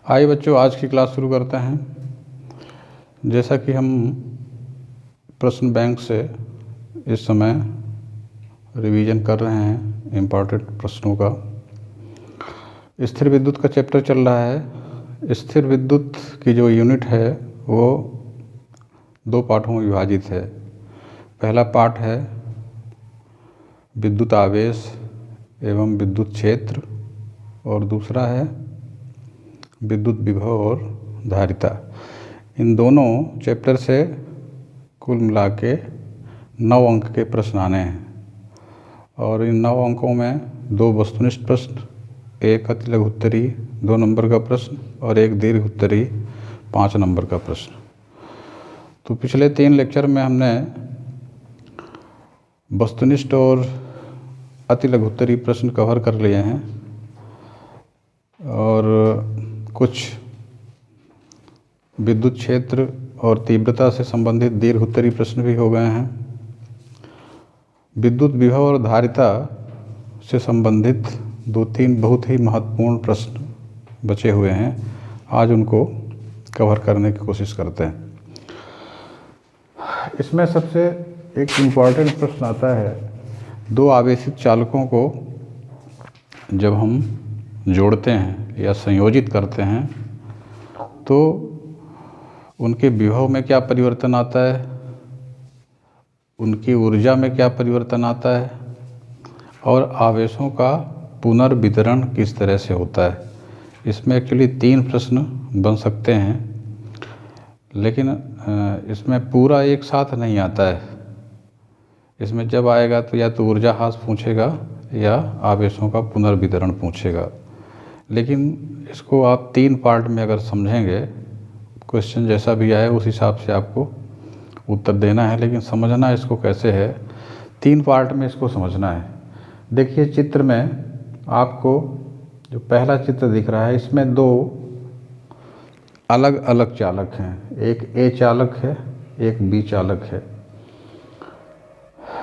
आइए बच्चों, आज की क्लास शुरू करते हैं। जैसा कि हम प्रश्न बैंक से इस समय रिवीजन कर रहे हैं इम्पॉर्टेंट प्रश्नों का। स्थिर विद्युत का चैप्टर चल रहा है। स्थिर विद्युत की जो यूनिट है वो दो पार्टों में विभाजित है। पहला पार्ट है विद्युत आवेश एवं विद्युत क्षेत्र और दूसरा है विद्युत विभव और धारिता। इन दोनों चैप्टर से कुल मिला के 9 अंक के प्रश्न आने हैं और इन 9 अंकों में 2 वस्तुनिष्ठ प्रश्न, एक अति लघु उत्तरी 2 नंबर का प्रश्न और एक दीर्घ उत्तरी 5 नंबर का प्रश्न। तो पिछले 3 लेक्चर में हमने वस्तुनिष्ठ और अति लघु उत्तरी प्रश्न कवर कर लिए हैं और कुछ विद्युत क्षेत्र और तीव्रता से संबंधित दीर्घ उत्तरी प्रश्न भी हो गए हैं। विद्युत विभव और धारिता से संबंधित 2-3 बहुत ही महत्वपूर्ण प्रश्न बचे हुए हैं। आज उनको कवर करने की कोशिश करते हैं। इसमें सबसे एक इम्पॉर्टेंट प्रश्न आता है, 2 आवेशित चालकों को जब हम जोड़ते हैं या संयोजित करते हैं तो उनके विभव में क्या परिवर्तन आता है, उनकी ऊर्जा में क्या परिवर्तन आता है और आवेशों का पुनर्वितरण किस तरह से होता है। इसमें एक्चुअली 3 प्रश्न बन सकते हैं, लेकिन इसमें पूरा एक साथ नहीं आता है। इसमें जब आएगा तो या तो ऊर्जा ह्रास पूछेगा या आवेशों का पुनर्वितरण पूछेगा। लेकिन इसको आप 3 पार्ट में अगर समझेंगे, क्वेश्चन जैसा भी आए उस हिसाब से आपको उत्तर देना है, लेकिन समझना इसको कैसे है, 3 पार्ट में इसको समझना है। देखिए चित्र में आपको जो पहला चित्र दिख रहा है, इसमें 2 अलग अलग चालक हैं। एक ए चालक है, एक बी चालक है।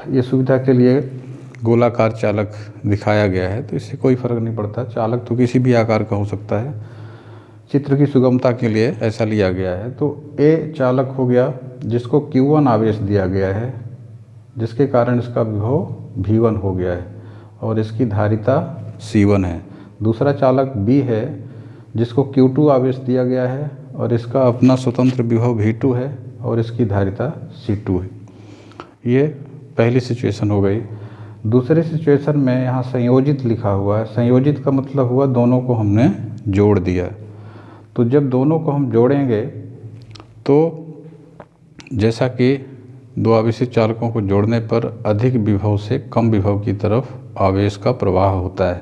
ये सुविधा के लिए गोलाकार चालक दिखाया गया है, तो इससे कोई फ़र्क नहीं पड़ता। चालक तो किसी भी आकार का हो सकता है, चित्र की सुगमता के लिए ऐसा लिया गया है। तो ए चालक हो गया जिसको Q1 आवेश दिया गया है, जिसके कारण इसका विभव V1 हो गया है और इसकी धारिता C1 है। दूसरा चालक B है जिसको Q2 आवेश दिया गया है और इसका अपना स्वतंत्र विभव V2 है और इसकी धारिता C2 है। ये पहली सिचुएशन हो गई। दूसरी सिचुएशन में यहाँ संयोजित लिखा हुआ है। संयोजित का मतलब हुआ दोनों को हमने जोड़ दिया। तो जब दोनों को हम जोड़ेंगे तो जैसा कि 2 आवेशित चालकों को जोड़ने पर अधिक विभव से कम विभव की तरफ आवेश का प्रवाह होता है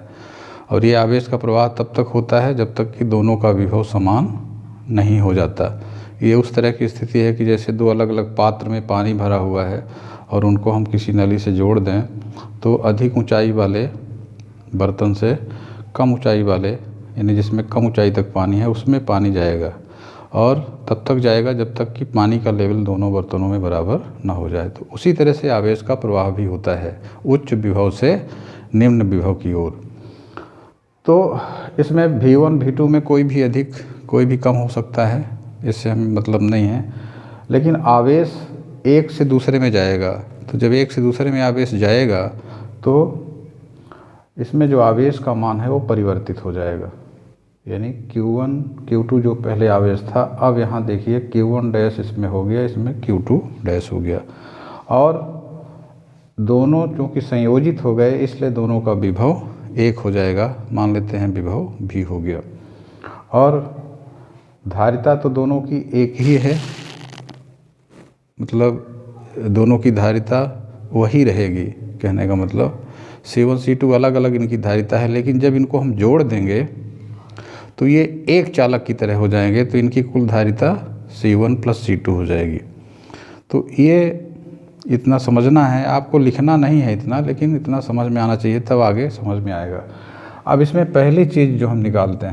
और ये आवेश का प्रवाह तब तक होता है जब तक कि दोनों का विभव समान नहीं हो जाता। ये उस तरह की स्थिति है कि जैसे 2 अलग अलग पात्र में पानी भरा हुआ है और उनको हम किसी नली से जोड़ दें तो अधिक ऊंचाई वाले बर्तन से कम ऊंचाई वाले, यानी जिसमें कम ऊंचाई तक पानी है, उसमें पानी जाएगा और तब तक जाएगा जब तक कि पानी का लेवल दोनों बर्तनों में बराबर ना हो जाए। तो उसी तरह से आवेश का प्रवाह भी होता है उच्च विभव से निम्न विभव की ओर। तो इसमें V1 V2 में कोई भी अधिक कोई भी कम हो सकता है, इससे हमें मतलब नहीं है। लेकिन आवेश एक से दूसरे में जाएगा, तो जब एक से दूसरे में आवेश जाएगा तो इसमें जो आवेश का मान है वो परिवर्तित हो जाएगा। यानी Q1 Q2 जो पहले आवेश था, अब यहाँ देखिए Q1 डैश इसमें हो गया, इसमें Q2 डैश हो गया और दोनों चूँकि संयोजित हो गए इसलिए दोनों का विभव एक हो जाएगा। मान लेते हैं विभव V हो गया और धारिता तो दोनों की एक ही है, मतलब दोनों की धारिता वही रहेगी। कहने का मतलब C1 C2 अलग अलग इनकी धारिता है, लेकिन जब इनको हम जोड़ देंगे तो ये एक चालक की तरह हो जाएंगे, तो इनकी कुल धारिता C1 + C2 हो जाएगी। तो ये इतना समझना है, आपको लिखना नहीं है इतना, लेकिन इतना समझ में आना चाहिए, तब आगे समझ में आएगा। अब इसमें पहली चीज़ जो हम निकालते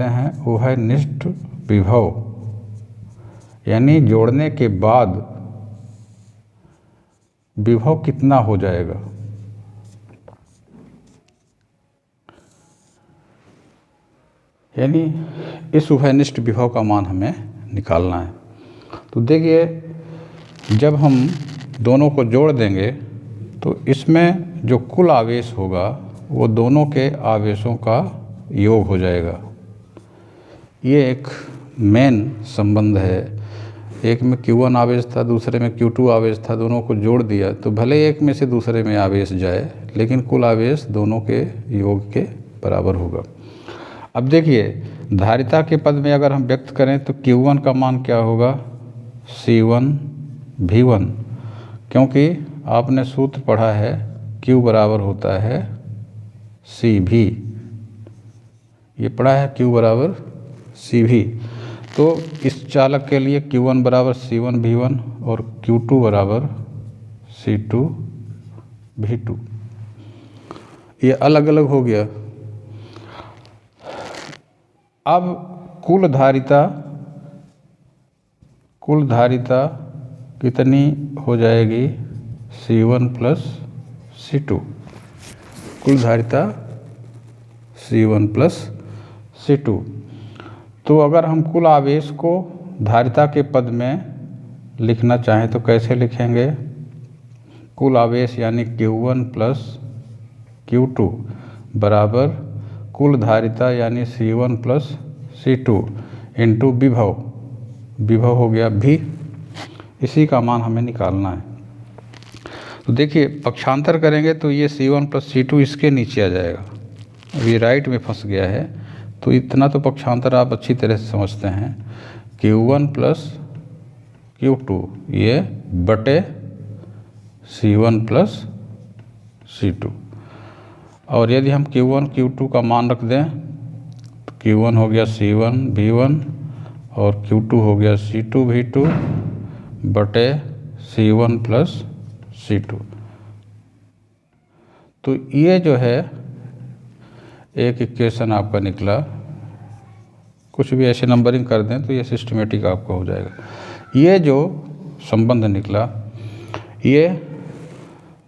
हैं वो है निष्ठ विभव, यानी जोड़ने के बाद विभव कितना हो जाएगा। यानी इस उभयनिष्ठ विभव का मान हमें निकालना है। तो देखिए, जब हम दोनों को जोड़ देंगे तो इसमें जो कुल आवेश होगा वो दोनों के आवेशों का योग हो जाएगा। ये एक मेन संबंध है। एक में Q1 आवेश था, दूसरे में Q2 आवेश था, दोनों को जोड़ दिया तो भले एक में से दूसरे में आवेश जाए लेकिन कुल आवेश दोनों के योग के बराबर होगा। अब देखिए, धारिता के पद में अगर हम व्यक्त करें तो Q1 का मान क्या होगा, C1 V1, क्योंकि आपने सूत्र पढ़ा है Q बराबर होता है CV, ये पढ़ा है Q बराबर CV। तो इस चालक के लिए Q1 बराबर C1 V1 और Q2 बराबर C2 V2, ये अलग अलग हो गया। अब कुल धारिता कितनी हो जाएगी, C1 प्लस C2, कुल धारिता C1 प्लस C2। तो अगर हम कुल आवेश को धारिता के पद में लिखना चाहें तो कैसे लिखेंगे, कुल आवेश यानी Q1 प्लस Q2 बराबर कुल धारिता यानी C1 प्लस C2 इंटू विभव हो गया V, इसी का मान हमें निकालना है। तो देखिए, पक्षांतर करेंगे तो ये C1 प्लस C2 इसके नीचे आ जाएगा, ये राइट में फंस गया है। तो इतना तो पक्षांतर आप अच्छी तरह से समझते हैं, Q1 प्लस Q2 ये बटे C1 प्लस C2, और यदि हम Q1 Q2 का मान रख दें तो Q1 हो गया C1 V1 और Q2 हो गया C2 V2 बटे C1 प्लस C2। तो ये जो है एक इक्वेशन आपका निकला। कुछ भी ऐसे नंबरिंग कर दें तो ये सिस्टमेटिक आपका हो जाएगा। ये जो संबंध निकला, ये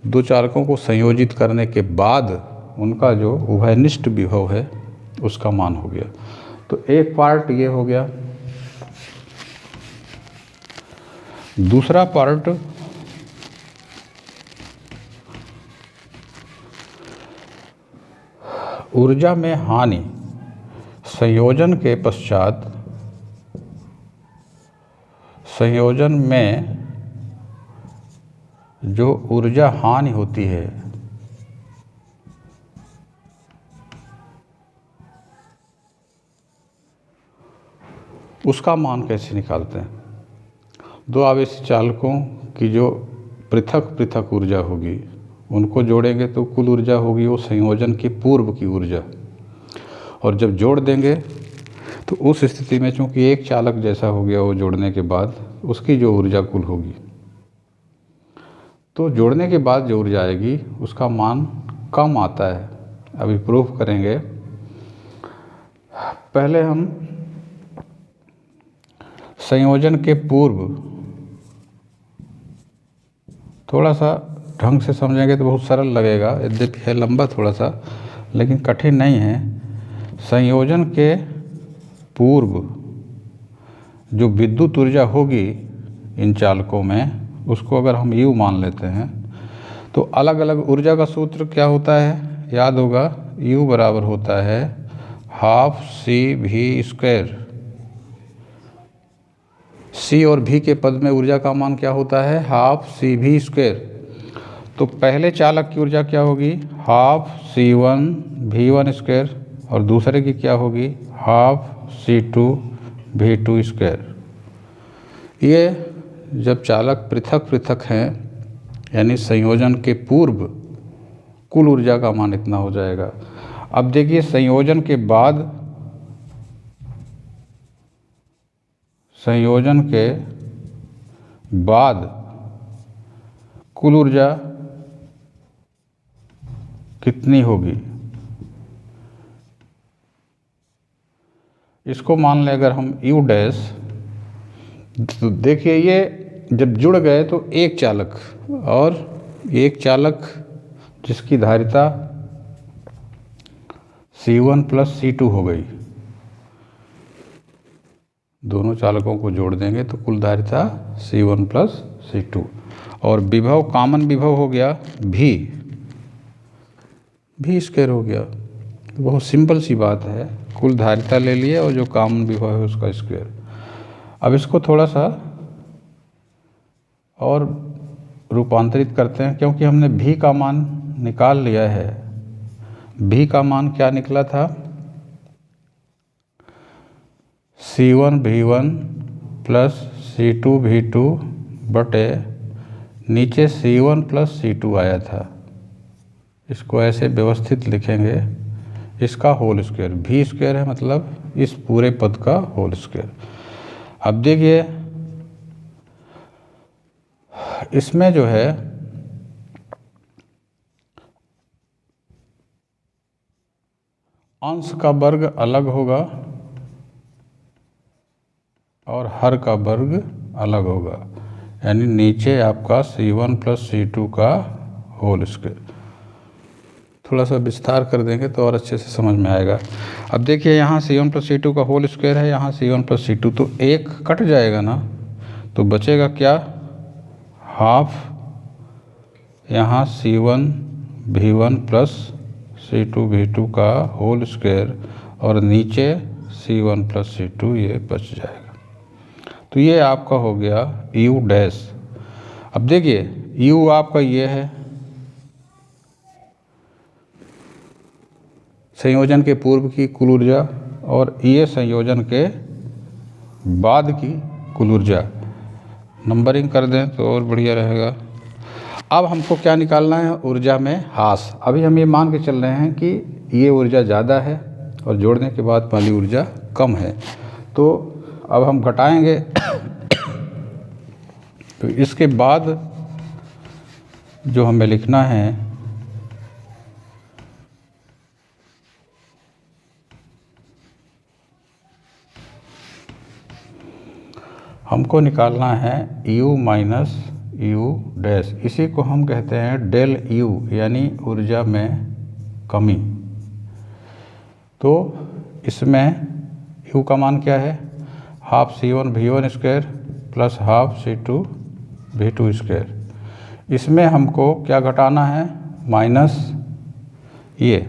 दो चालकों को संयोजित करने के बाद उनका जो उभयनिष्ठ विभव है उसका मान हो गया। तो एक पार्ट ये हो गया। दूसरा पार्ट ऊर्जा में हानि संयोजन के पश्चात, संयोजन में जो ऊर्जा हानि होती है उसका मान कैसे निकालते हैं। दो आवेशी चालकों की जो पृथक पृथक ऊर्जा होगी उनको जोड़ेंगे तो कुल ऊर्जा होगी वो संयोजन की पूर्व की ऊर्जा, और जब जोड़ देंगे तो उस स्थिति में चूंकि एक चालक जैसा हो गया वो जोड़ने के बाद, उसकी जो ऊर्जा कुल होगी, तो जोड़ने के बाद जो ऊर्जा आएगी उसका मान कम आता है। अभी प्रूफ करेंगे। पहले हम संयोजन के पूर्व थोड़ा सा ढंग से समझेंगे तो बहुत सरल लगेगा, यद्यपि है लंबा थोड़ा सा लेकिन कठिन नहीं है। संयोजन के पूर्व जो विद्युत ऊर्जा होगी इन चालकों में, उसको अगर हम U मान लेते हैं तो अलग अलग ऊर्जा का सूत्र क्या होता है, याद होगा, U बराबर होता है हाफ CV²। C और V के पद में ऊर्जा का मान क्या होता है, हाफ CV²। तो पहले चालक की ऊर्जा क्या होगी, हाफ C1 V1², और दूसरे की क्या होगी, हाफ C2 V2²। ये जब चालक पृथक पृथक हैं यानी संयोजन के पूर्व कुल ऊर्जा का मान इतना हो जाएगा। अब देखिए, संयोजन के बाद कुल ऊर्जा कितनी होगी, इसको मान लें अगर हम U डैश, तो देखिए ये जब जुड़ गए तो एक चालक और एक चालक जिसकी धारिता C1 प्लस C2 हो गई, दोनों चालकों को जोड़ देंगे तो कुल धारिता C1 प्लस C2। और विभव, कॉमन विभव हो गया V स्क्वायर हो गया। तो बहुत सिंपल सी बात है, कुल धारिता ले लिए और जो कॉमन विभव है उसका स्क्वायर। अब इसको थोड़ा सा और रूपांतरित करते हैं, क्योंकि हमने V का मान निकाल लिया है। V का मान क्या निकला था? C1 V1 plus C2 V2 बटे नीचे C1 प्लस C2 आया था। इसको ऐसे व्यवस्थित लिखेंगे, इसका होल स्क्वायर। V स्क्वायर है मतलब इस पूरे पद का होल स्क्वायर। अब देखिए इसमें जो है अंश का वर्ग अलग होगा और हर का वर्ग अलग होगा, यानी नीचे आपका C1 प्लस C2 का होल स्क्वायर। थोड़ा सा विस्तार कर देंगे तो और अच्छे से समझ में आएगा। अब देखिए यहाँ C1 प्लस C2 का होल स्क्वायर है, यहाँ C1 प्लस C2, तो एक कट जाएगा ना, तो बचेगा क्या? हाफ यहाँ C1 V1 plus C2 V2 का होल स्क्वायर और नीचे C1 प्लस C2, ये बच जाएगा। तो ये आपका हो गया U डैश। अब देखिए U आपका ये है संयोजन के पूर्व की कुल ऊर्जा और ये संयोजन के बाद की कुल ऊर्जा। नंबरिंग कर दें तो और बढ़िया रहेगा। अब हमको क्या निकालना है? ऊर्जा में ह्रास। अभी हम ये मान के चल रहे हैं कि ये ऊर्जा ज़्यादा है और जोड़ने के बाद वाली ऊर्जा कम है, तो अब हम घटाएंगे तो इसके बाद जो हमें लिखना है हमको निकालना है U माइनस U डैश। इसी को हम कहते हैं डेल U, यानी ऊर्जा में कमी। तो इसमें U का मान क्या है? Half C1 V1 square plus half C2 V2 square. इसमें हमको क्या घटाना है? माइनस ये,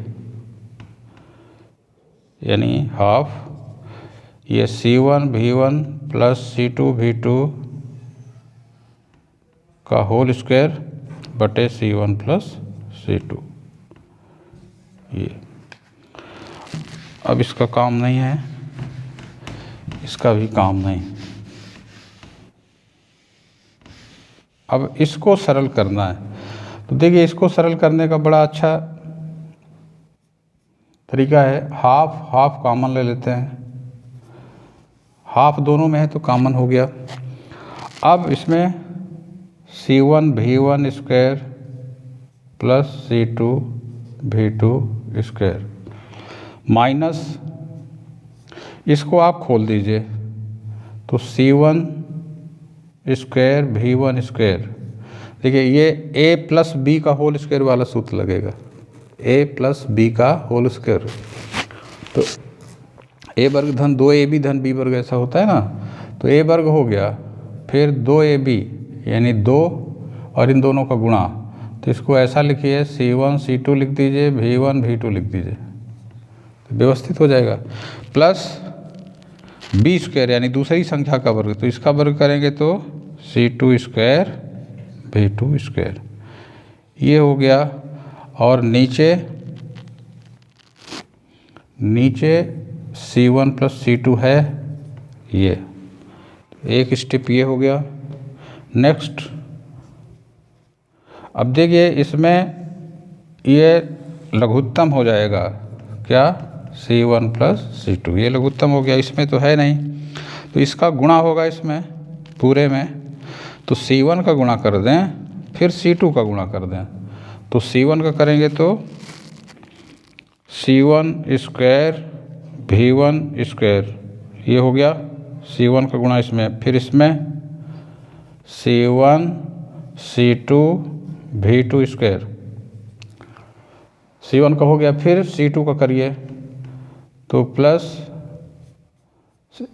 यानी हाफ ये C1 V1 plus C2 V2 का होल स्क्वायर बटे C1 प्लस C2। ये अब इसका काम नहीं है, इसका भी काम नहीं। अब इसको सरल करना है, तो देखिए इसको सरल करने का बड़ा अच्छा तरीका है। हाफ हाफ कॉमन ले लेते हैं, हाफ दोनों में है तो कॉमन हो गया। अब इसमें C1 V1 square plus C2 V2 square minus, इसको आप खोल दीजिए तो C1 स्क्वायर V1 स्क्वायर। देखिए ये A प्लस B का होल स्क्वायर वाला सूत्र लगेगा, A प्लस B का होल स्क्वायर। तो A वर्ग धन 2AB धन B वर्ग ऐसा होता है ना, तो A वर्ग हो गया, फिर 2AB यानी 2 और इन दोनों का गुणा। तो इसको ऐसा लिखिए C1 C2 लिख दीजिए, V1 V2 लिख दीजिए, तो व्यवस्थित हो जाएगा। प्लस B स्क्वायर यानी दूसरी संख्या का वर्ग, तो इसका वर्ग करेंगे तो C2 स्क्वायर V2 स्क्वायर, ये हो गया। और नीचे C1 प्लस C2 है, ये एक स्टेप ये हो गया। नेक्स्ट अब देखिए इसमें ये लघुत्तम हो जाएगा, क्या? C1 प्लस C2, ये लघुत्तम हो गया, इसमें तो है नहीं, तो इसका गुणा होगा इसमें पूरे में। तो C1 का गुणा कर दें, फिर C2 का गुणा कर दें, तो C1 का करेंगे तो C1 स्क्वायर V1 स्क्वायर, ये हो गया C1 का गुणा इसमें, फिर इसमें C1 C2 V2 square, C1 का हो गया, फिर C2 का करिए तो प्लस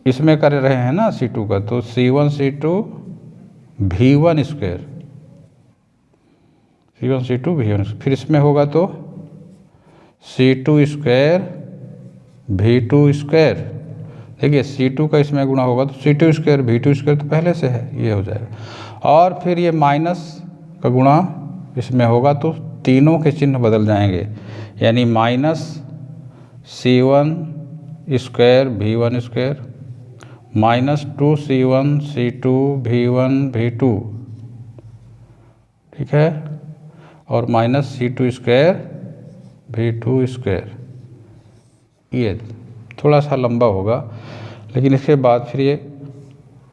इसमें कर रहे हैं ना C2 का, तो C1 C2 V1 square, C1 C2 V1 square, फिर इसमें होगा तो C2 स्क्वायर V2 स्क्वायर। देखिए C2 का इसमें गुणा होगा तो C2 स्क्वायर V2 स्क्वायर तो पहले से है, ये हो जाएगा। और फिर ये माइनस का गुणा इसमें होगा तो तीनों के चिन्ह बदल जाएंगे, यानी minus C1 square V1 square minus 2C1 C2 V1 V2, ठीक है, और minus C2 square V2 square. ये थोड़ा सा लंबा होगा, लेकिन इसके बाद फिर ये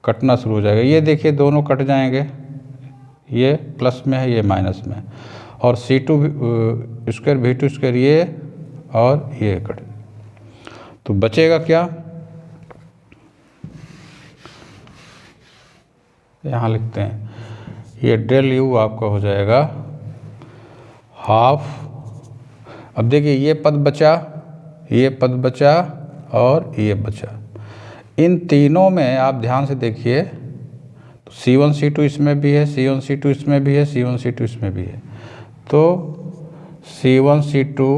कटना शुरू हो जाएगा। ये देखिए दोनों कट जाएंगे, ये प्लस में है ये माइनस में, और C2 स्क्वायर V2 स्क्वायर ये और ये कट, तो बचेगा क्या, यहाँ लिखते हैं, ये डेल यू आपका हो जाएगा हाफ। अब देखिए ये पद बचा, ये पद बचा और ये बचा। इन तीनों में आप ध्यान से देखिए तो C1 C2 इसमें भी है, C1 C2 इसमें भी है, C1 C2 इसमें भी है, तो C1 C2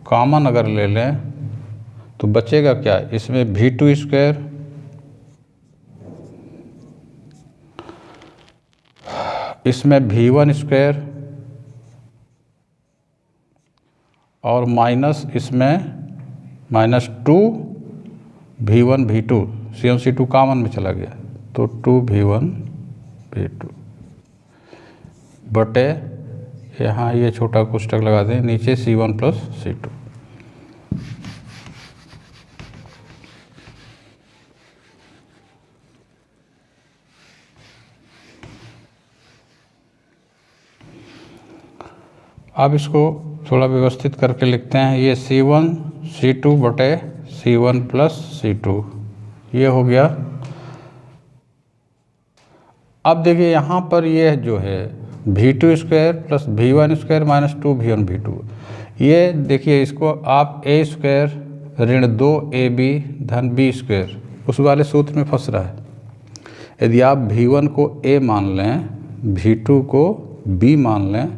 कॉमन अगर ले लें तो बचेगा क्या, इसमें V2 स्क्वायर, इसमें V1 स्क्वायर और माइनस इसमें minus 2 V1 V2, C1 C2 common में चला गया तो 2 V1 V2 बटे यहाँ ये छोटा कोष्ठक लगा दें, नीचे C1 प्लस C2। अब इसको थोड़ा व्यवस्थित करके लिखते हैं, ये C1 C2 बटे C1 प्लस C2, ये हो गया। अब देखिए यहाँ पर ये जो है V2 square plus V1 square minus 2 V1 V2, ये देखिए इसको आप A स्क्वायर ऋण 2AB धन B स्क्वायर उस वाले सूत्र में फंस रहा है। यदि आप V1 को A मान लें, V2 को B मान लें,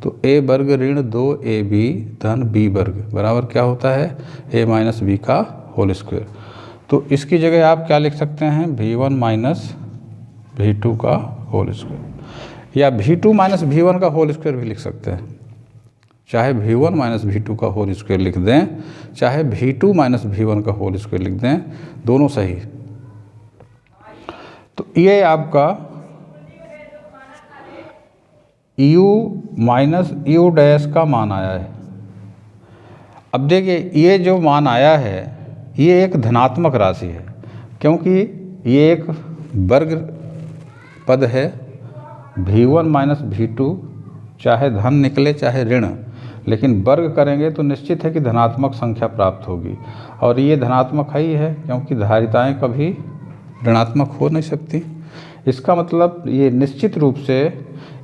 तो A वर्ग ऋण 2AB धन B वर्ग बराबर क्या होता है, A माइनस B का होल स्क्वायर। तो इसकी जगह आप क्या लिख सकते हैं, V1 माइनस V2 का होल स्क्वायर, या V2 माइनस V1 का होल स्क्वायर भी लिख सकते हैं। चाहे V1 माइनस V2 का होल स्क्वायर लिख दें, चाहे V2 माइनस V1 का होल स्क्वायर लिख दें, दोनों सही। तो ये आपका U माइनस U डैश का मान आया है। अब देखिए ये जो मान आया है ये एक धनात्मक राशि है, क्योंकि ये एक वर्ग पद है। V1 माइनस V2 चाहे धन निकले चाहे ऋण, लेकिन वर्ग करेंगे तो निश्चित है कि धनात्मक संख्या प्राप्त होगी, और ये धनात्मक ही है क्योंकि धारिताएं कभी ऋणात्मक हो नहीं सकती। इसका मतलब ये निश्चित रूप से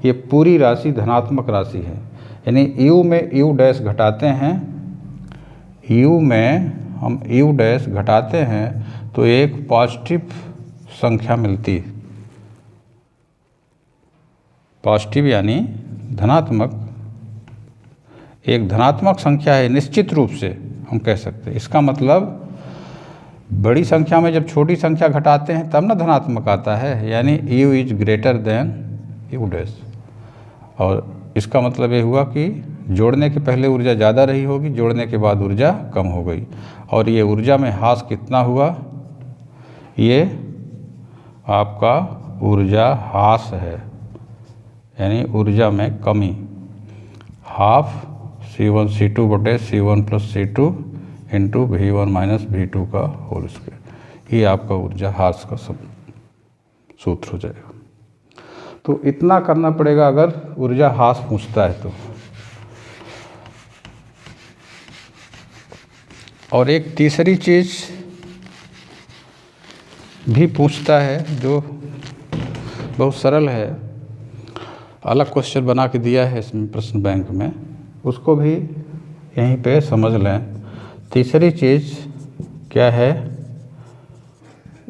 ये पूरी राशि धनात्मक राशि है, यानी U में U डैश घटाते हैं, U में हम U डैश घटाते हैं तो एक पॉजिटिव संख्या मिलती है, पॉजिटिव यानी धनात्मक, एक धनात्मक संख्या है निश्चित रूप से हम कह सकते हैं। इसका मतलब बड़ी संख्या में जब छोटी संख्या घटाते हैं तब ना धनात्मक आता है, यानी U is greater than U dash. और इसका मतलब ये हुआ कि जोड़ने के पहले ऊर्जा ज़्यादा रही होगी, जोड़ने के बाद ऊर्जा कम हो गई, और ये ऊर्जा में ह्रास कितना हुआ, ये आपका ऊर्जा ह्रास है, यानी ऊर्जा में कमी, हाफ C1 C2 बटे C1 plus C2 into V1 minus V2 का होल स्क्वायर। ये आपका ऊर्जा ह्रास का सब सूत्र हो जाएगा। तो इतना करना पड़ेगा अगर ऊर्जा ह्रास पूछता है तो। और एक तीसरी चीज़ भी पूछता है जो बहुत सरल है, अलग क्वेश्चन बना के दिया है इसमें प्रश्न बैंक में, उसको भी यहीं पे समझ लें। तीसरी चीज़ क्या है,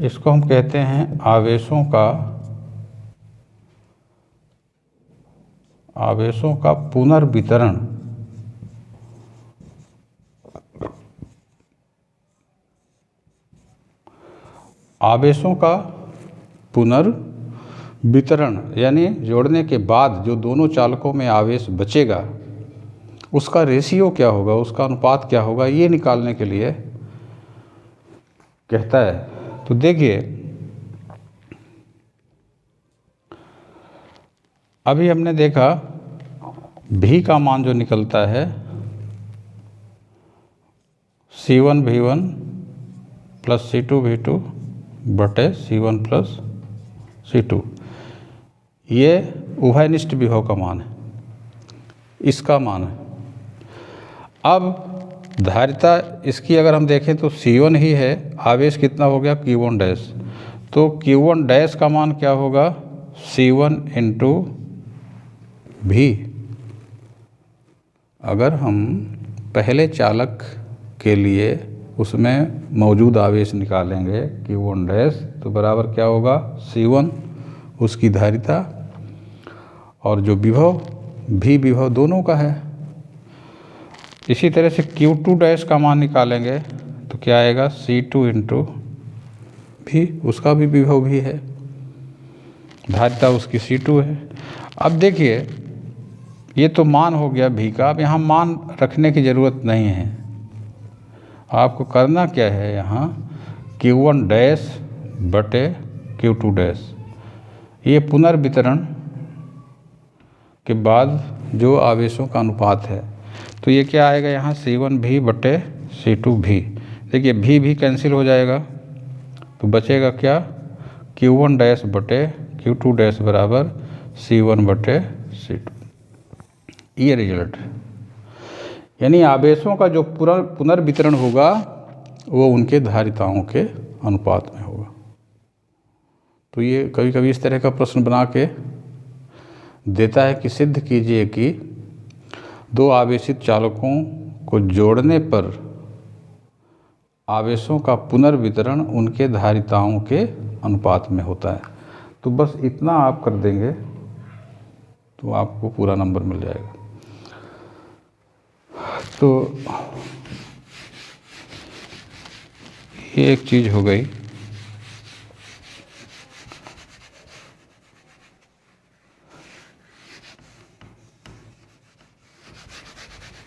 इसको हम कहते हैं आवेशों का पुनर्वितरण। आवेशों का पुनर्वितरण यानी जोड़ने के बाद जो दोनों चालकों में आवेश बचेगा उसका रेशियो क्या होगा, उसका अनुपात क्या होगा, ये निकालने के लिए कहता है। तो देखिए अभी हमने देखा भी का मान जो निकलता है C1V1 प्लस C2V2 बटे C1 प्लस C2, ये उभयनिष्ठ विभव का मान है, इसका मान है। अब धारिता इसकी अगर हम देखें तो C1 ही है, आवेश कितना हो गया Q1 डैश, तो Q1 डैश का मान क्या होगा C1 इंटू भी। अगर हम पहले चालक के लिए उसमें मौजूद आवेश निकालेंगे Q1 डैश तो बराबर क्या होगा C1 उसकी धारिता और जो विभव भी विभव दोनों का है। इसी तरह से Q2 डैश का मान निकालेंगे तो क्या आएगा C2 इंटू भी, उसका भी विभव भी है, धारिता उसकी C2 है। अब देखिए ये तो मान हो गया भी का, अब यहाँ मान रखने की ज़रूरत नहीं है, आपको करना क्या है यहाँ Q1 डैश बटे Q2 डैश, ये पुनर्वितरण के बाद जो आवेशों का अनुपात है, तो ये क्या आएगा यहाँ C1 भी बटे C2 भी। देखिए भी कैंसिल हो जाएगा तो बचेगा क्या Q1 डैश बटे Q2 डैश बराबर C1 बटे C2, ये रिजल्ट है। यानी आवेशों का जो पुनर्वितरण होगा वो उनके धारिताओं के अनुपात में होगा। तो ये कभी कभी इस तरह का प्रश्न बना के देता है कि सिद्ध कीजिए कि दो आवेशित चालकों को जोड़ने पर आवेशों का पुनर्वितरण उनके धारिताओं के अनुपात में होता है। तो बस इतना आप कर देंगे तो आपको पूरा नंबर मिल जाएगा। तो ये एक चीज़ हो गई।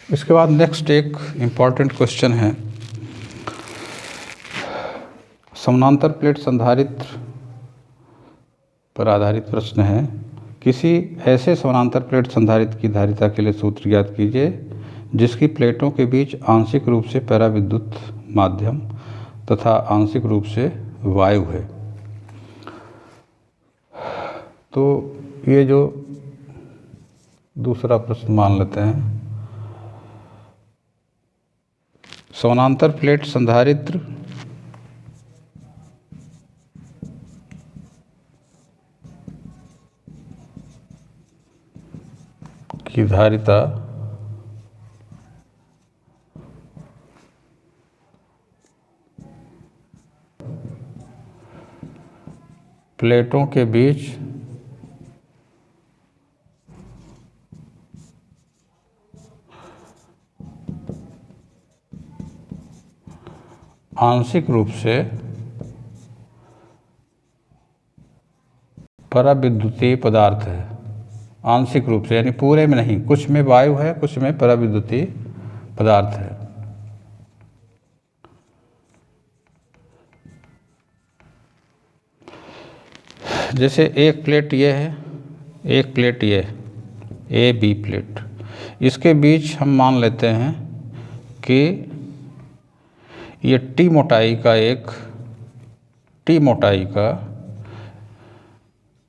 इसके बाद नेक्स्ट एक इम्पॉर्टेंट क्वेश्चन है, समानांतर प्लेट संधारित्र पर आधारित प्रश्न है। किसी ऐसे समानांतर प्लेट संधारित्र की धारिता के लिए सूत्र ज्ञात कीजिए जिसकी प्लेटों के बीच आंशिक रूप से पराविद्युत माध्यम तथा आंशिक रूप से वायु है। तो ये जो दूसरा प्रश्न मान लेते हैं, समानांतर प्लेट संधारित्र की धारिता प्लेटों के बीच आंशिक रूप से पराविद्युतीय पदार्थ है। आंशिक रूप से यानी पूरे में नहीं, कुछ में वायु है कुछ में पराविद्युतीय पदार्थ है। जैसे एक प्लेट ये है, एक प्लेट ये ए बी प्लेट, इसके बीच हम मान लेते हैं कि ये टी मोटाई का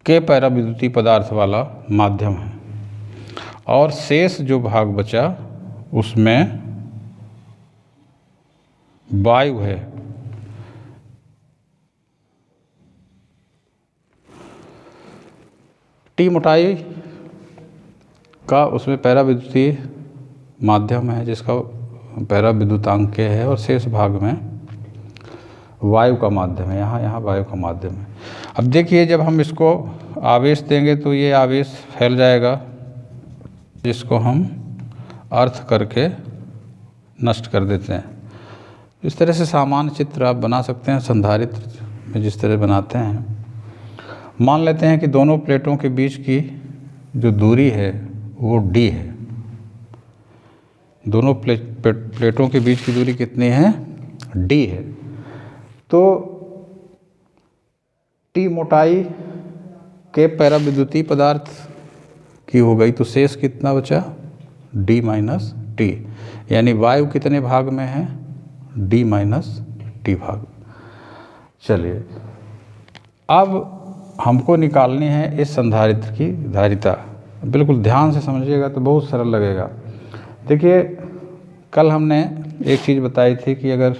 के पराविद्युतीय पदार्थ वाला माध्यम है और शेष जो भाग बचा उसमें वायु है। टी मोटाई का उसमें पराविद्युतीय माध्यम है जिसका पराविद्युतांक है और शेष भाग में वायु का माध्यम है, यहाँ वायु का माध्यम है। अब देखिए जब हम इसको आवेश देंगे तो ये आवेश फैल जाएगा, जिसको हम अर्थ करके नष्ट कर देते हैं। इस तरह से सामान्य चित्र आप बना सकते हैं संधारित्र में जिस तरह बनाते हैं। मान लेते हैं कि दोनों प्लेटों के बीच की जो दूरी है वो d है। दोनों प्लेटों के बीच की दूरी कितनी है? d है। तो T मोटाई के पैराविद्युतीय पदार्थ की हो गई, तो शेष कितना बचा? d माइनस टी, यानी वायु कितने भाग में है? d माइनस टी भाग। चलिए अब हमको निकालनी है इस संधारित्र की धारिता। बिल्कुल ध्यान से समझिएगा तो बहुत सरल लगेगा। देखिए कल हमने एक चीज़ बताई थी कि अगर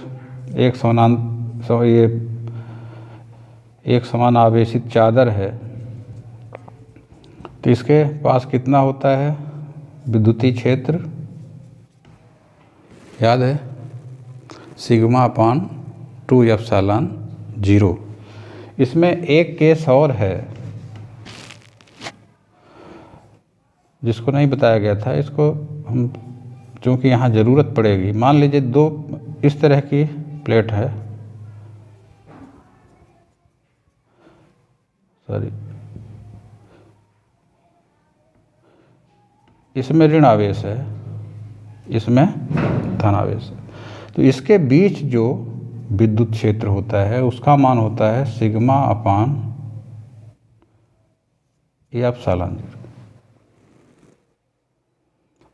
एक समान आवेशित चादर है तो इसके पास कितना होता है विद्युतीय क्षेत्र? याद है? सिग्मा अपान 2 एप्सिलॉन 0। इसमें एक केस और है जिसको नहीं बताया गया था, इसको हम चूँकि यहाँ ज़रूरत पड़ेगी। मान लीजिए दो इस तरह की प्लेट है, इसमें ऋण आवेश है, इसमें धन आवेश है। तो इसके बीच जो विद्युत क्षेत्र होता है उसका मान होता है सिग्मा अपान एप्सिलॉन 0।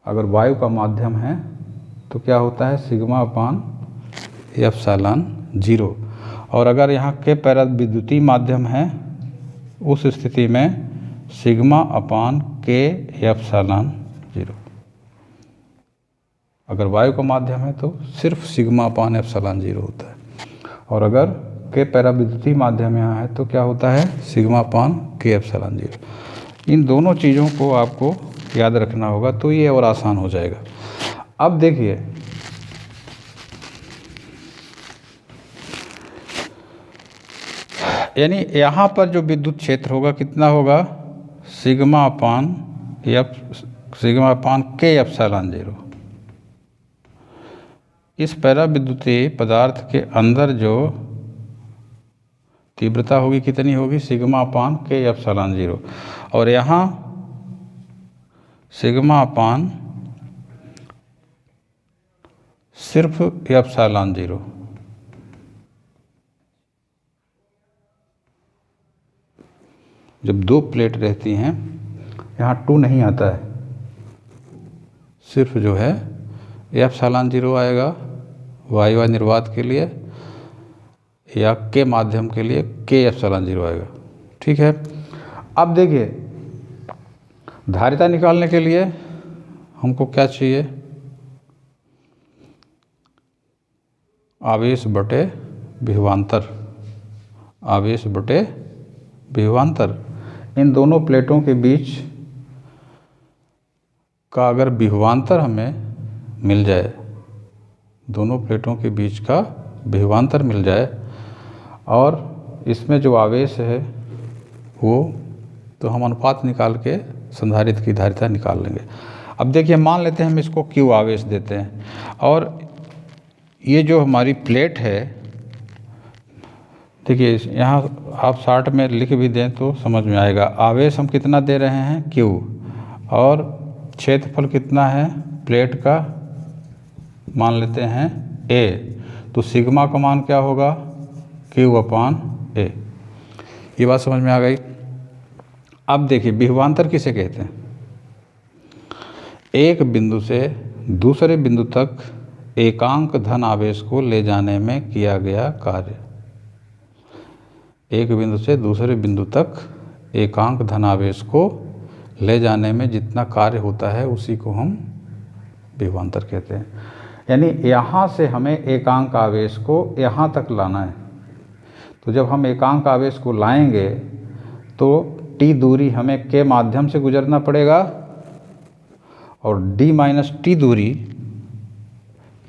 अगर वायु का माध्यम है तो क्या होता है? सिग्मा अपान एप्सिलॉन 0। और अगर यहाँ के पैराविद्युतीय माध्यम है उस स्थिति में सिग्मा अपान के एप्सिलॉन 0। अगर वायु का माध्यम है तो सिर्फ सिग्मा अपान एप्सिलॉन 0 होता है, और अगर के पैराविद्युतीय माध्यम यहाँ है तो क्या होता है? सिग्मा अपान के एप्सिलॉन 0। इन दोनों चीज़ों को आपको याद रखना होगा तो ये और आसान हो जाएगा। अब देखिए यानी यहाँ पर जो विद्युत क्षेत्र होगा कितना होगा? सिग्मा अपान के एप्सिलॉन 0। इस पैराविद्युतीय पदार्थ के अंदर जो तीव्रता होगी कितनी होगी? सिग्मा अपान के एप्सिलॉन 0। और यहाँ सिग्मा अपान सिर्फ एप्सिलॉन 0। जब दो प्लेट रहती हैं यहाँ 2 नहीं आता है, सिर्फ जो है एप्सिलॉन 0 आएगा वायु निर्वात के लिए, या के माध्यम के लिए के एप्सिलॉन 0 आएगा। ठीक है। अब देखिए धारिता निकालने के लिए हमको क्या चाहिए? आवेश बटे विभवांतर। आवेश बटे विभवांतर। इन दोनों प्लेटों के बीच का अगर विभवांतर हमें मिल जाए, दोनों प्लेटों के बीच का विभवांतर मिल जाए, और इसमें जो आवेश है वो तो हम अनुपात निकाल के संधारित्र की धारिता निकाल लेंगे। अब देखिए मान लेते हैं हम इसको Q आवेश देते हैं, और ये जो हमारी प्लेट है, देखिए यहाँ आप शार्ट में लिख भी दें तो समझ में आएगा। आवेश हम कितना दे रहे हैं? Q, और क्षेत्रफल कितना है प्लेट का? मान लेते हैं A। तो सिग्मा का मान क्या होगा? Q upon A। ये बात समझ में आ गई। अब देखिए विभवांतर किसे कहते हैं? एक बिंदु से दूसरे बिंदु तक एकांक धन आवेश को ले जाने में किया गया कार्य। एक बिंदु से दूसरे बिंदु तक एकांक धन आवेश को ले जाने में जितना कार्य होता है उसी को हम विभवांतर कहते हैं। यानी यहाँ से हमें एकांक आवेश को यहाँ तक लाना है। तो जब हम एकांक आवेश को लाएंगे तो T दूरी हमें के माध्यम से गुजरना पड़ेगा, और D माइनस T दूरी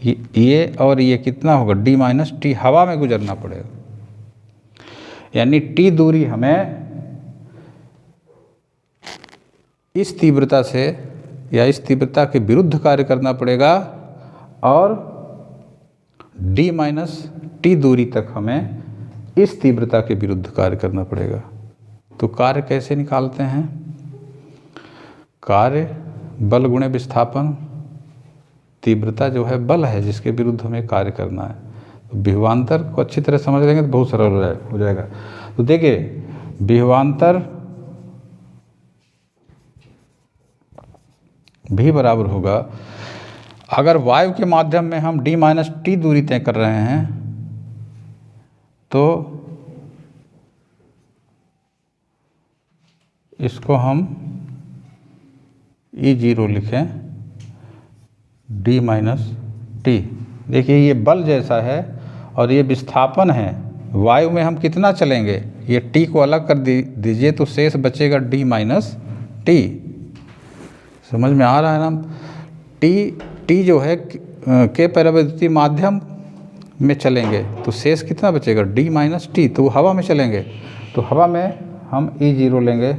ये और ये कितना होगा, d माइनस टी, हवा में गुजरना पड़ेगा। यानी t दूरी हमें इस तीव्रता से या इस तीव्रता के विरुद्ध कार्य करना पड़ेगा और d माइनस टी दूरी तक हमें इस तीव्रता के विरुद्ध कार्य करना पड़ेगा। तो कार्य कैसे निकालते हैं? कार्य बल गुणे विस्थापन, तीव्रता जो है बल है जिसके विरुद्ध हमें कार्य करना है। तो विभवांतर को अच्छी तरह समझ लेंगे तो बहुत सरल हो जाएगा। तो देखिए विभवांतर भी बराबर होगा, अगर वायु के माध्यम में हम d माइनस टी दूरी तय कर रहे हैं तो इसको हम E0 लिखें, d माइनस टी। देखिए ये बल जैसा है और ये विस्थापन है। वायु में हम कितना चलेंगे, ये t को अलग कर दीजिए तो शेष बचेगा d माइनस टी। समझ में आ रहा है ना? t जो है के परावैद्युतीय माध्यम में चलेंगे तो शेष कितना बचेगा, d माइनस टी। तो हवा में चलेंगे तो हवा में हम E0 लेंगे,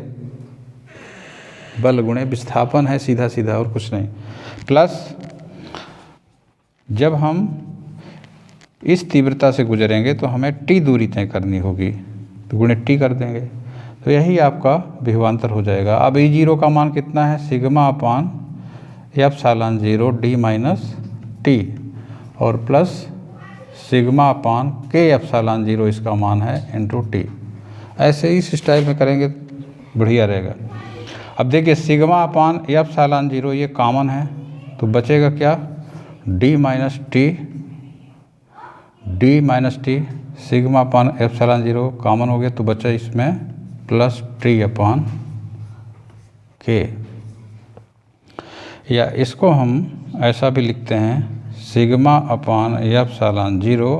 बल गुणे विस्थापन है सीधा सीधा और कुछ नहीं, प्लस जब हम इस तीव्रता से गुजरेंगे तो हमें t दूरी तय करनी होगी तो गुणे t कर देंगे। तो यही आपका विभवांतर हो जाएगा। अब E0 का मान कितना है, सिग्मा अपान एप्सिलॉन 0 d माइनस टी और प्लस सिग्मा अपान के एप्सिलॉन 0 इसका मान है इंटू टी। ऐसे ही इस स्टाइल में करेंगे बढ़िया रहेगा। अब देखिए सिग्मा अपान एप्सिलॉन 0 ये कॉमन है तो बचेगा क्या, d माइनस टी, सिग्मा अपान एप्सिलॉन 0 कॉमन हो गया तो बचा इसमें प्लस टी अपान के। या इसको हम ऐसा भी लिखते हैं, सिग्मा अपान epsilon 0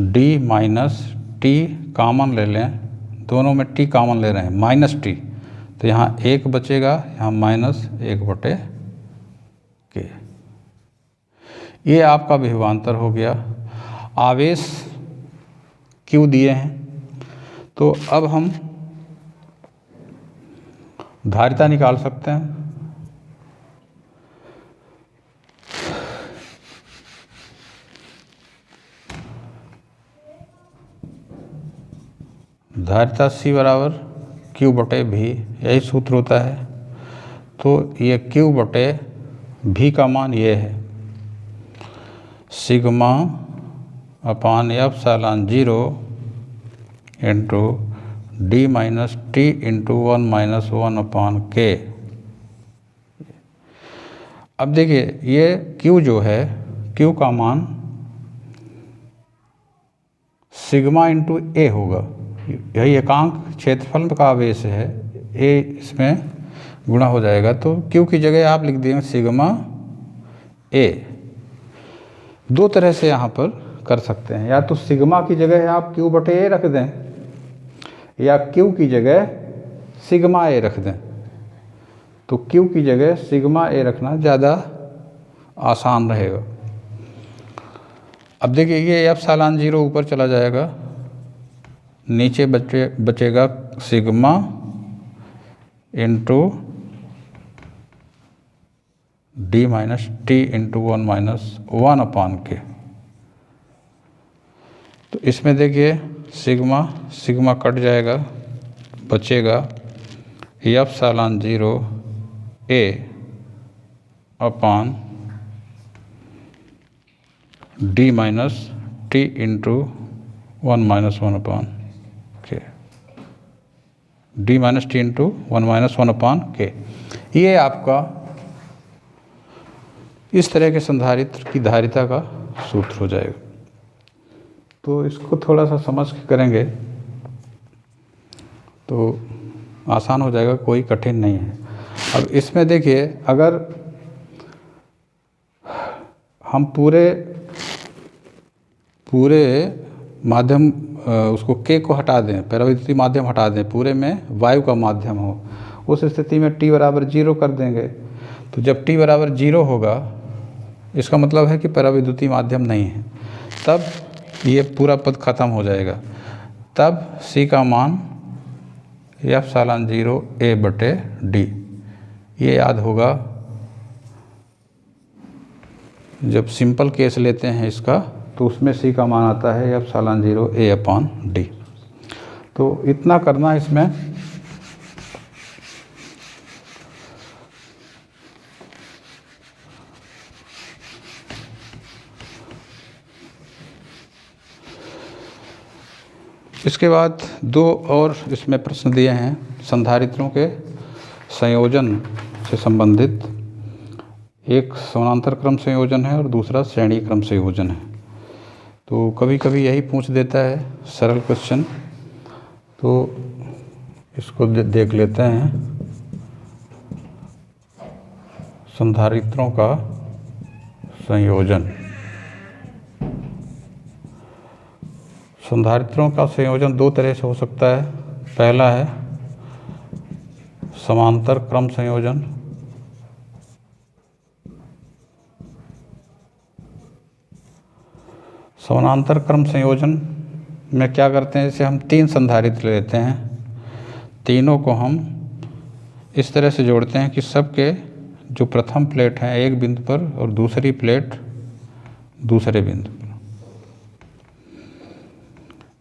d minus T common ले लें, दोनों में t कॉमन ले रहे हैं, माइनस टी तो यहाँ 1 बचेगा, यहाँ माइनस 1 बटे के। ये आपका विभवांतर हो गया। आवेश Q दिए हैं तो अब हम धारिता निकाल सकते हैं। धारिता C बराबर Q बटे V, यही सूत्र होता है। तो ये Q बटे V का मान ये है, सिग्मा अपान epsilon 0 into d minus T into 1 minus 1 अपान के। अब देखिए ये Q जो है, Q का मान सिग्मा इंटू ए होगा, यही एकांक क्षेत्रफल का आवेश है, ए इसमें गुणा हो जाएगा तो Q की जगह आप लिख देंगे सिग्मा ए। दो तरह से यहाँ पर कर सकते हैं, या तो सिग्मा की जगह आप Q बटे ए रख दें या Q की जगह सिग्मा ए रख दें। तो Q की जगह सिग्मा ए रखना ज़्यादा आसान रहेगा। अब देखिए ये एप्सिलॉन 0 ऊपर चला जाएगा, नीचे बचेगा sigma into d minus T into 1 minus 1 अपान के। तो इसमें देखिए सिग्मा कट जाएगा, बचेगा एप्सिलॉन 0 ए अपान d minus T into 1 minus 1 अपान के, d minus T into 1 minus 1 अपान के। ये आपका इस तरह के संधारित्र की धारिता का सूत्र हो जाएगा। तो इसको थोड़ा सा समझ के करेंगे तो आसान हो जाएगा, कोई कठिन नहीं है। अब इसमें देखिए अगर हम पूरे माध्यम उसको के को हटा दें, परावैद्युतीय माध्यम हटा दें, पूरे में वायु का माध्यम हो, उस स्थिति में t बराबर 0 कर देंगे। तो जब t बराबर 0 होगा इसका मतलब है कि पराविद्युतीय माध्यम नहीं है, तब ये पूरा पद खत्म हो जाएगा। तब C का मान F∑0A/D, ये याद होगा जब सिंपल केस लेते हैं इसका, तो उसमें C का मान आता है F∑0A/D। तो इतना करना इसमें। इसके बाद दो और इसमें प्रश्न दिए हैं संधारित्रों के संयोजन से संबंधित। एक समानांतर क्रम संयोजन है और दूसरा श्रेणी क्रम संयोजन है। तो कभी कभी यही पूछ देता है सरल क्वेश्चन, तो इसको देख लेते हैं। संधारित्रों का संयोजन। संधारित्रों का संयोजन दो तरह से हो सकता है। पहला है समांतर क्रम संयोजन, समानांतर क्रम संयोजन में क्या करते हैं, जैसे हम 3 संधारित्र लेते हैं, तीनों को हम इस तरह से जोड़ते हैं कि सबके जो प्रथम प्लेट हैं एक बिंदु पर और दूसरी प्लेट दूसरे बिंदु पर।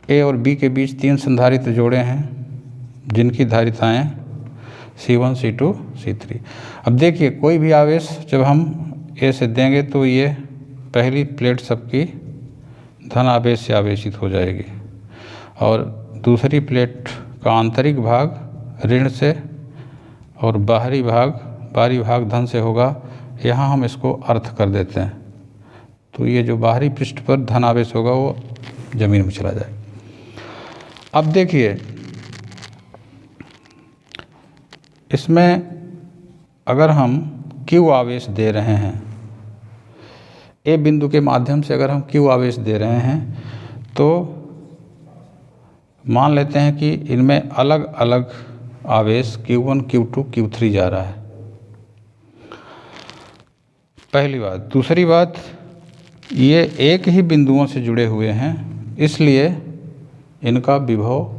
ए और बी के बीच 3 संधारित्र जोड़े हैं जिनकी धारिताएं C1, C2, C3। अब देखिए कोई भी आवेश जब हम ए से देंगे तो ये पहली प्लेट सबकी धन आवेश से आवेशित हो जाएगी और दूसरी प्लेट का आंतरिक भाग ऋण से और बाहरी भाग धन से होगा। यहाँ हम इसको अर्थ कर देते हैं, तो ये जो बाहरी पृष्ठ पर धन आवेश होगा वो जमीन में चला जाएगा। अब देखिए इसमें अगर हम Q आवेश दे रहे हैं, ए बिंदु के माध्यम से अगर हम Q आवेश दे रहे हैं, तो मान लेते हैं कि इनमें अलग अलग आवेश Q1, Q2, Q3 जा रहा है। पहली बात। दूसरी बात, ये एक ही बिंदुओं से जुड़े हुए हैं, इसलिए इनका विभव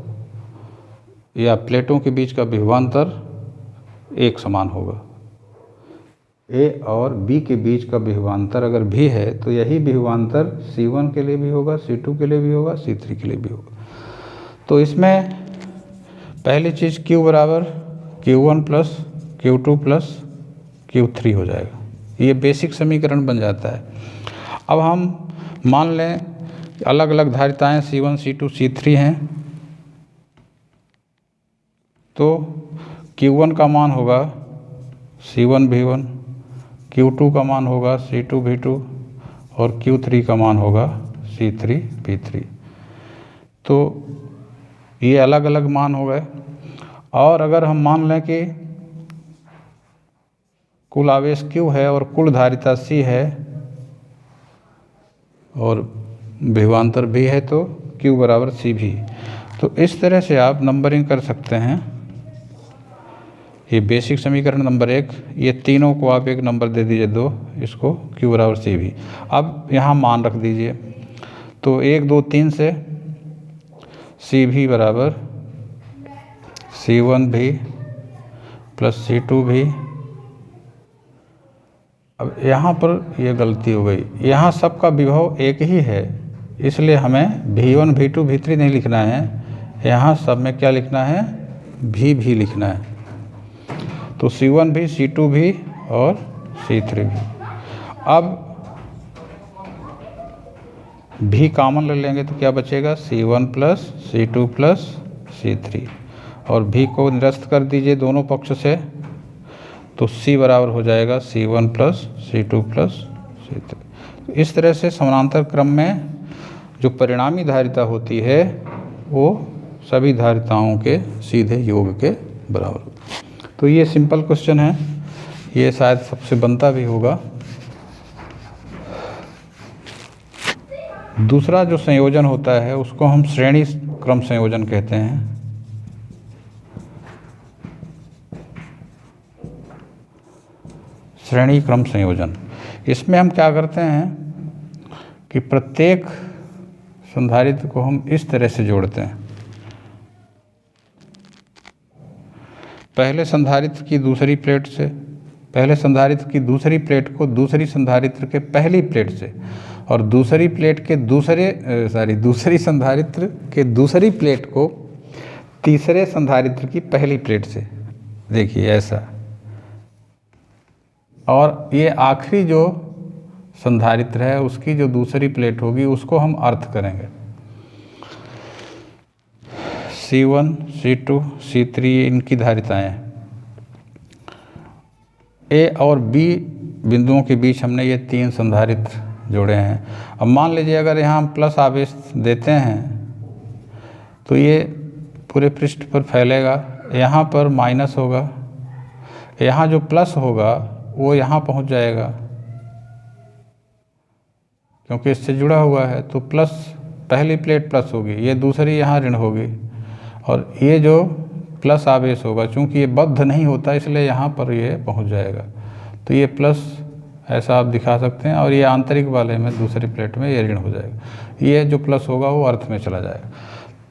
या प्लेटों के बीच का विभवांतर एक समान होगा। ए और बी के बीच का विभवांतर अगर भी है तो यही विभवांतर C1 के लिए भी होगा, C2 के लिए भी होगा, C3 के लिए भी होगा। तो इसमें पहली चीज़ Q बराबर Q1 plus Q2 plus Q3 हो जाएगा। ये बेसिक समीकरण बन जाता है। अब हम मान लें अलग अलग धारिताएं C1, C2, C3 हैं, तो Q1 का मान होगा C1V1, Q2 का मान होगा C2V2 और Q3 का मान होगा C3V3। तो ये अलग अलग मान हो गए। और अगर हम मान लें कि कुल आवेश Q है और कुल धारिता C है और विभवांतर भी है, तो Q बराबर CV। तो इस तरह से आप नंबरिंग कर सकते हैं। ये बेसिक समीकरण नंबर 1, ये तीनों को आप एक नंबर दे दीजिए 2, इसको Q बराबर CV। अब यहाँ मान रख दीजिए, तो 1, 2, 3 से CV बराबर C1V प्लस C2V। अब यहाँ पर ये गलती हो गई, यहाँ सबका विभव एक ही है, इसलिए हमें V1, V2, V3 नहीं लिखना है, यहाँ सब में क्या लिखना है, V लिखना है। तो C1 भी, C2 भी और C3 भी। अब भी कॉमन ले लेंगे तो क्या बचेगा, C1 plus C2 plus C3, और भी को निरस्त कर दीजिए दोनों पक्ष से, तो C बराबर हो जाएगा C1 plus C2 plus C3। इस तरह से समानांतर क्रम में जो परिणामी धारिता होती है वो सभी धारिताओं के सीधे योग के बराबर। तो ये सिंपल क्वेश्चन है, ये शायद सबसे बनता भी होगा। दूसरा जो संयोजन होता है उसको हम श्रेणी क्रम संयोजन कहते हैं। श्रेणी क्रम संयोजन, इसमें हम क्या करते हैं कि प्रत्येक संधारित्र को हम इस तरह से जोड़ते हैं। पहले संधारित्र की दूसरी प्लेट से, पहले संधारित्र की दूसरी प्लेट को दूसरी संधारित्र के पहली प्लेट से, और दूसरी प्लेट के दूसरी संधारित्र के दूसरी प्लेट को तीसरे संधारित्र की पहली प्लेट से। देखिए ऐसा। और ये आखिरी जो संधारित्र है उसकी जो दूसरी प्लेट होगी उसको हम अर्थ करेंगे। C1, C2, C3 इनकी धारिताएं हैं। ए और बी बिंदुओं के बीच हमने ये 3 संधारित्र जोड़े हैं। अब मान लीजिए अगर यहाँ हम प्लस आवेश देते हैं तो ये पूरे पृष्ठ पर फैलेगा, यहाँ पर माइनस होगा, यहाँ जो प्लस होगा वो यहाँ पहुँच जाएगा क्योंकि इससे जुड़ा हुआ है। तो प्लस पहली प्लेट प्लस होगी, ये दूसरी यहाँ ऋण होगी, और ये जो प्लस आवेश होगा चूँकि ये बद्ध नहीं होता इसलिए यहाँ पर ये पहुँच जाएगा। तो ये प्लस ऐसा आप दिखा सकते हैं, और ये आंतरिक वाले में दूसरी प्लेट में ये ऋण हो जाएगा। ये जो प्लस होगा वो अर्थ में चला जाएगा।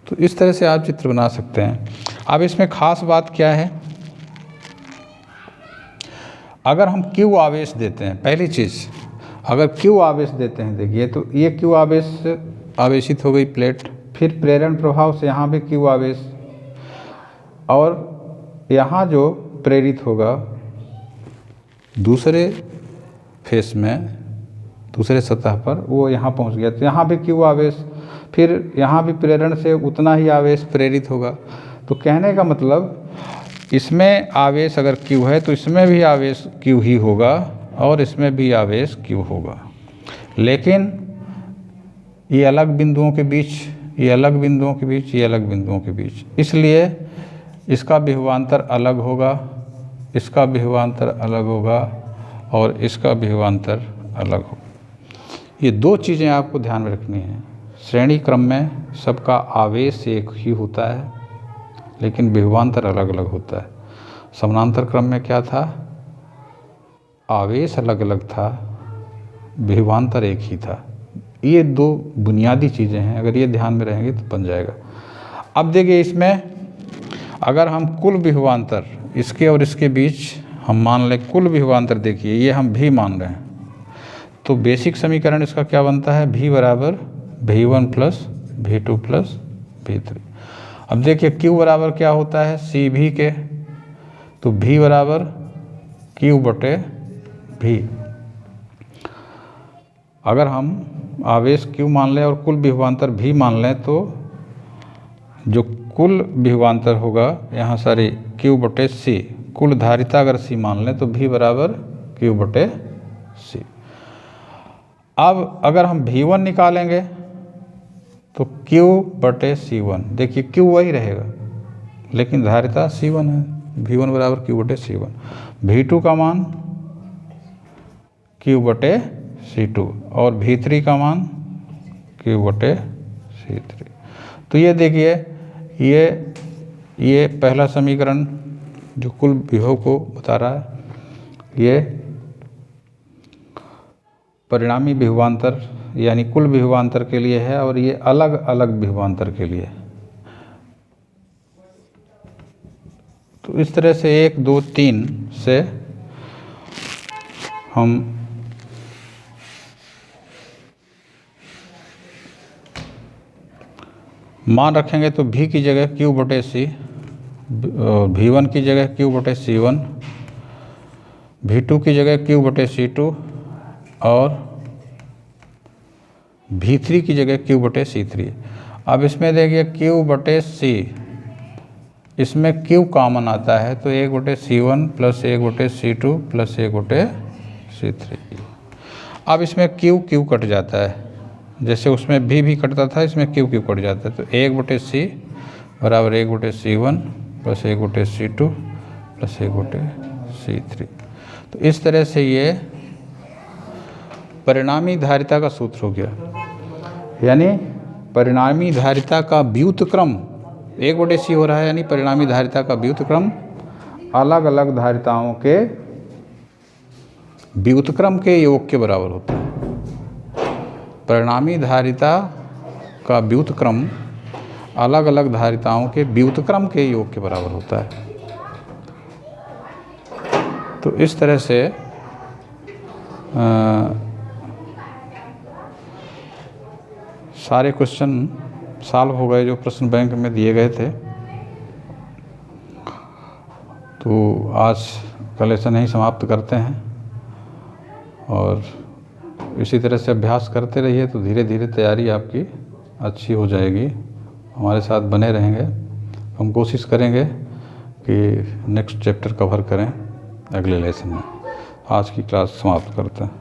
तो इस तरह से आप चित्र बना सकते हैं। अब इसमें खास बात क्या है, अगर हम Q आवेश देते हैं, पहली चीज़ अगर Q आवेश देते हैं, देखिए तो ये Q आवेश आवेशित हो गई प्लेट, फिर प्रेरण प्रभाव से यहाँ भी Q आवेश, और यहाँ जो प्रेरित होगा दूसरे फेस में, दूसरे सतह पर, वो यहाँ पहुँच गया तो यहाँ भी Q आवेश, फिर यहाँ भी प्रेरण से उतना ही आवेश प्रेरित होगा। तो कहने का मतलब इसमें आवेश अगर Q है तो इसमें भी आवेश Q ही होगा और इसमें भी आवेश Q होगा, लेकिन ये अलग बिंदुओं के बीच, ये अलग बिंदुओं के बीच, ये अलग बिंदुओं के बीच, इसलिए इसका विभवांतर अलग होगा, इसका विभवांतर अलग होगा और इसका विभवांतर अलग होगा। ये 2 चीज़ें आपको ध्यान में रखनी है। श्रेणी क्रम में सबका आवेश एक ही होता है लेकिन विभवांतर अलग अलग होता है। समानांतर क्रम में क्या था, आवेश अलग अलग था, विभवांतर एक ही था। ये 2 बुनियादी चीज़ें हैं, अगर ये ध्यान में रहेंगे तो बन जाएगा। अब देखिए इसमें अगर हम कुल विभवांतर इसके और इसके बीच हम मान लें, कुल विभवांतर देखिए ये हम भी मान रहे हैं, तो बेसिक समीकरण इसका क्या बनता है, V बराबर V1 plus V2 plus V3। अब देखिए Q बराबर क्या होता है, CV के, तो V बराबर Q बटे V। अगर हम आवेश Q मान लें और कुल विभवांतर V मान लें तो जो कुल विभवांतर होगा यहाँ सारी Q बटे C, कुल धारिता अगर C मान लें तो V बराबर Q बटे C। अब अगर हम V1 निकालेंगे तो Q बटे C1, देखिए Q वही रहेगा लेकिन धारिता C1 है, V1 बराबर Q बटे C1। V2 का मान Q बटे C2 और V3 का मान Q बटे C3। तो ये देखिए ये पहला समीकरण जो कुल विभव को बता रहा है, ये परिणामी विभवांतर यानी कुल विभवांतर के लिए है और ये अलग अलग विभवांतर के लिए। तो इस तरह से 1 2 3 से हम मान रखेंगे तो V की जगह Q बटे C, V1 की जगह Q बटे C1, V2 की जगह Q बटे C2 और V3 की जगह Q बटे C3। अब इसमें देखिए Q बटे C, इसमें Q कॉमन आता है तो 1 बटे C1 प्लस 1 बटे C2 प्लस 1 बटे C3। अब इसमें Q कट जाता है, जैसे उसमें भी कटता था इसमें Q कट जाता है, तो 1 बटे C बराबर 1 बटे C1 प्लस 1 बटे C2 प्लस 1 बटे C3। तो इस तरह से ये परिणामी धारिता का सूत्र हो गया, यानी परिणामी धारिता का व्युत्क्रम 1 बटे C हो रहा है, यानी परिणामी धारिता का व्युत्क्रम अलग अलग धारिताओं के व्युत्क्रम के योग के बराबर होता है। परिणामी धारिता का व्युत्क्रम अलग अलग धारिताओं के व्युत्क्रम के योग के बराबर होता है। तो इस तरह से सारे क्वेश्चन सॉल्व हो गए जो प्रश्न बैंक में दिए गए थे। तो आज का लेसन यहीं समाप्त करते हैं और इसी तरह से अभ्यास करते रहिए तो धीरे धीरे तैयारी आपकी अच्छी हो जाएगी। हमारे साथ बने रहेंगे, हम कोशिश करेंगे कि नेक्स्ट चैप्टर कवर करें अगले लेसन में। आज की क्लास समाप्त करते हैं।